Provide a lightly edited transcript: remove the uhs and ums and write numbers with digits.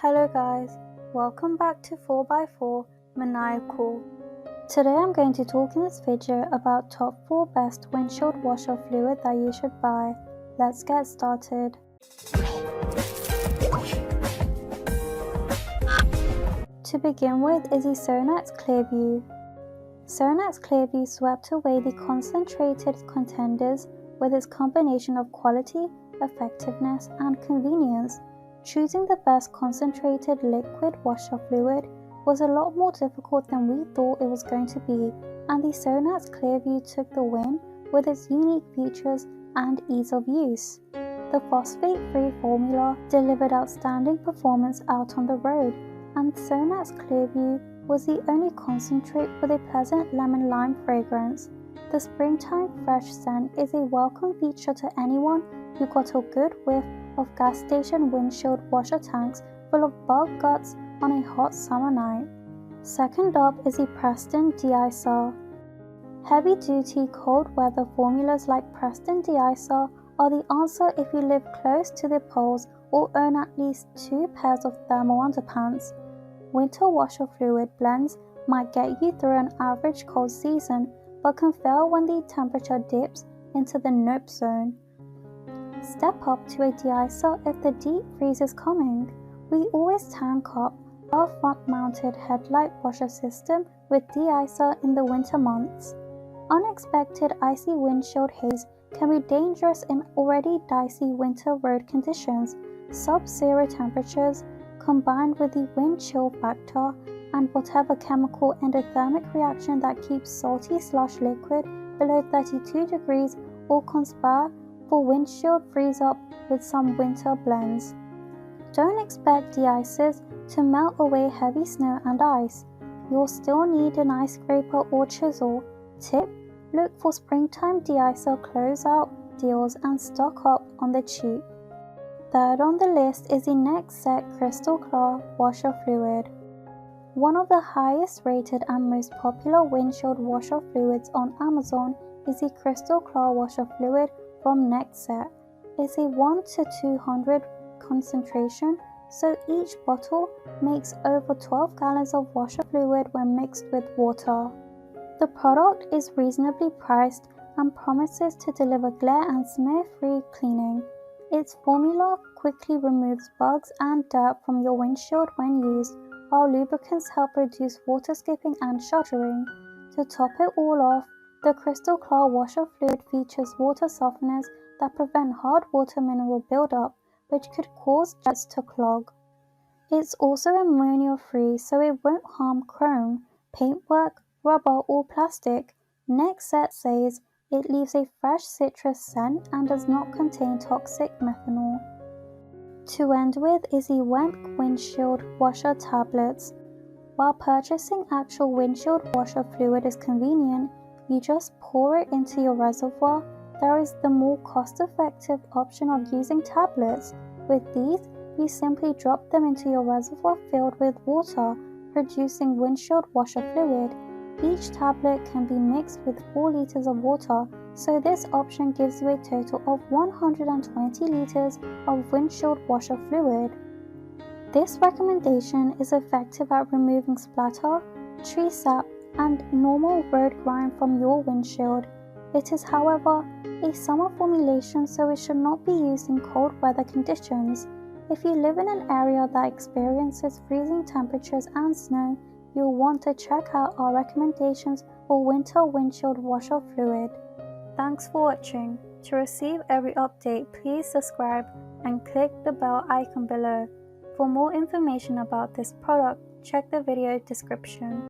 Hello guys, welcome back to 4x4 Maniacal. Today I'm going to talk in this video about top 4 best windshield washer fluid that you should buy. Let's get started. To begin with is the Sonax Clearview. Sonax Clearview swept away the concentrated contenders with its combination of quality, effectiveness and convenience. Choosing the best concentrated liquid washer fluid was a lot more difficult than we thought it was going to be, and the Sonax Clearview took the win with its unique features and ease of use. The phosphate-free formula delivered outstanding performance out on the road, and Sonax Clearview was the only concentrate with a pleasant lemon-lime fragrance. The springtime fresh scent is a welcome feature to anyone who got a good whiff of gas station windshield washer tanks full of bug guts on a hot summer night. Second up is the Preston De-Icer. Heavy-duty cold weather formulas like Preston De-Icer are the answer if you live close to the poles or own at least 2 pairs of thermal underpants. Winter washer fluid blends might get you through an average cold season, but can fail when the temperature dips into the nope zone. Step up to a de-icer if the deep freeze is coming. We always tank up our front-mounted headlight washer system with de-icer in the winter months. Unexpected icy windshield haze can be dangerous in already dicey winter road conditions. Sub-zero temperatures combined with the wind chill factor and whatever chemical endothermic reaction that keeps salty slush liquid below 32 degrees all conspire for windshield freeze up with some winter blends. Don't expect de-icers to melt away heavy snow and ice. You'll still need an ice scraper or chisel. Tip: look for springtime de-icer closeout deals and stock up on the cheap. Third on the list is the Next Set Crystal Clear washer fluid. One of the highest rated and most popular windshield washer fluids on Amazon is the Crystal Clear washer fluid from Next Set. It's a 1 to 200 concentration, so each bottle makes over 12 gallons of washer fluid when mixed with water. The product is reasonably priced and promises to deliver glare and smear-free cleaning. Its formula quickly removes bugs and dirt from your windshield when used, while lubricants help reduce water skipping and shuddering. To top it all off, the Crystal Clear washer fluid features water softeners that prevent hard water mineral buildup, which could cause jets to clog. It's also ammonia-free, so it won't harm chrome, paintwork, rubber or plastic. Next Set says it leaves a fresh citrus scent and does not contain toxic methanol. To end with is the Wenck windshield washer tablets. While purchasing actual windshield washer fluid is convenient, you just pour it into your reservoir. There is the more cost-effective option of using tablets. With these, you simply drop them into your reservoir filled with water, producing windshield washer fluid. Each tablet can be mixed with 4 liters of water, so this option gives you a total of 120 liters of windshield washer fluid. This recommendation is effective at removing splatter, tree sap, and normal road grime from your windshield. It is, however, a summer formulation, so it should not be used in cold weather conditions. If you live in an area that experiences freezing temperatures and snow, you'll want to check out our recommendations for winter windshield washer fluid. Thanks for watching. To receive every update, please subscribe and click the bell icon below. For more information about this product, check the video description.